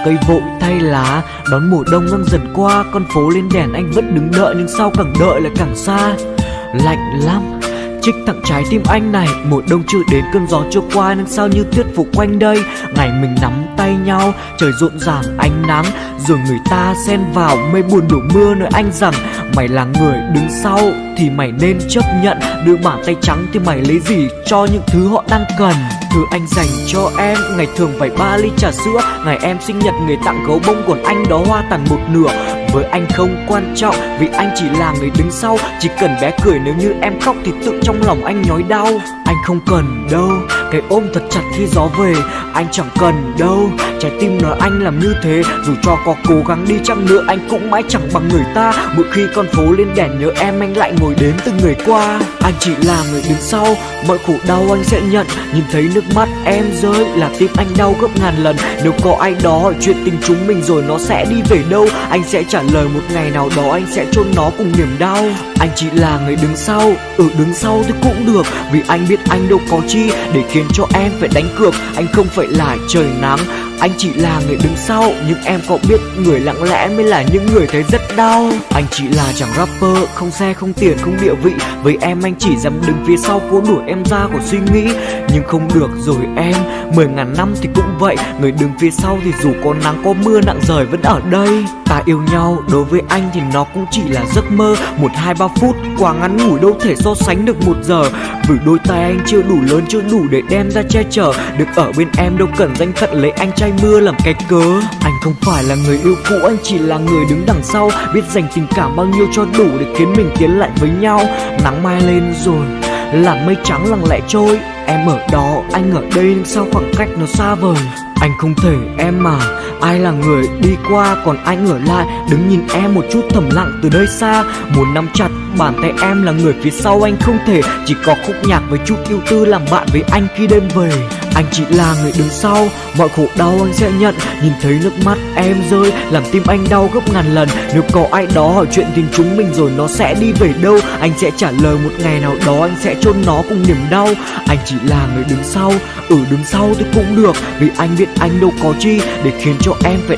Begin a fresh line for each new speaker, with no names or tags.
cây vội thay lá, đón mùa đông đang dần qua. Con phố lên đèn anh vẫn đứng đợi, nhưng sao càng đợi lại càng xa. Lạnh lắm, trích thẳng trái tim anh này. Mùa đông chưa đến, cơn gió chưa qua, nhưng sao như tuyết phủ quanh đây. Ngày mình nắm tay nhau, trời rộn ràng ánh nắng, rồi người ta xen vào mây buồn đổ mưa. Nói anh rằng mày là người đứng sau thì mày nên chấp nhận, đưa bàn tay trắng thì mày lấy gì cho những thứ họ đang cần. Thứ anh dành cho em, ngày thường phải 3 ly trà sữa. Ngày em sinh nhật người tặng gấu bông, còn anh đó hoa tàn một nửa. Với anh không quan trọng, vì anh chỉ là người đứng sau. Chỉ cần bé cười, nếu như em khóc thì tự trong lòng anh nhói đau. Anh không cần đâu cái ôm thật chặt khi gió về, anh chẳng cần đâu trái tim nói anh làm như thế. Dù cho có cố gắng đi chăng nữa, anh cũng mãi chẳng bằng người ta. Mỗi khi con phố lên đèn nhớ em, anh lại ngồi đếm từng người qua. Anh chỉ là người đứng sau, mọi khổ đau anh sẽ nhận. Nhìn thấy nước mắt em rơi là tim anh đau gấp ngàn lần. Nếu có ai đó hỏi chuyện tình chúng mình rồi nó sẽ đi về đâu, anh sẽ trả lời một ngày nào đó anh sẽ chôn nó cùng niềm đau. Anh chỉ là người đứng sau, đứng sau thì cũng được, vì anh biết anh đâu có chi để khiến cho em phải đánh cược. Anh không phải là trời nắng, anh chỉ là người đứng sau. Nhưng em có biết người lặng lẽ mới là những người thấy rất đau. Anh chỉ là chàng rapper, không xe, không tiền, không địa vị. Với em anh chỉ dám đứng phía sau, cố đuổi em ra khỏi suy nghĩ. Nhưng không được rồi em, 10.000 năm thì cũng vậy. Người đứng phía sau thì dù có nắng có mưa nặng rời vẫn ở đây. Ta yêu nhau, đối với anh thì nó cũng chỉ là giấc mơ. 1, 2, 3 phút quá ngắn ngủi, đâu thể so sánh được 1 giờ. Vì đôi tay anh chưa đủ lớn, chưa đủ để đem ra che chở. Được ở bên em đâu cần danh phận lấy anh trai mưa làm cái cớ. Anh không phải là người yêu cũ, anh chỉ là người đứng đằng sau. Biết dành tình cảm bao nhiêu cho đủ để khiến mình tiến lại với nhau. Nắng mai lên rồi, làn mây trắng lặng lẽ trôi. Em ở đó, anh ở đây, nhưng sao khoảng cách nó xa vời. Anh không thể em mà, ai là người đi qua, còn anh ở lại đứng nhìn em một chút thầm lặng từ nơi xa. Muốn nắm chặt bàn tay em là người phía sau, anh không thể chỉ có khúc nhạc với chút yêu tư làm bạn với anh khi đêm về. Anh chỉ là người đứng sau, mọi khổ đau anh sẽ nhận. Nhìn thấy nước mắt em rơi làm tim anh đau gấp ngàn lần. Nếu có ai đó hỏi chuyện tình chúng mình rồi nó sẽ đi về đâu, anh sẽ trả lời một ngày nào đó anh sẽ chôn nó cùng niềm đau. Anh chỉ là người đứng sau, đứng sau thì cũng được, vì anh biết anh đâu có chi để khiến cho em phải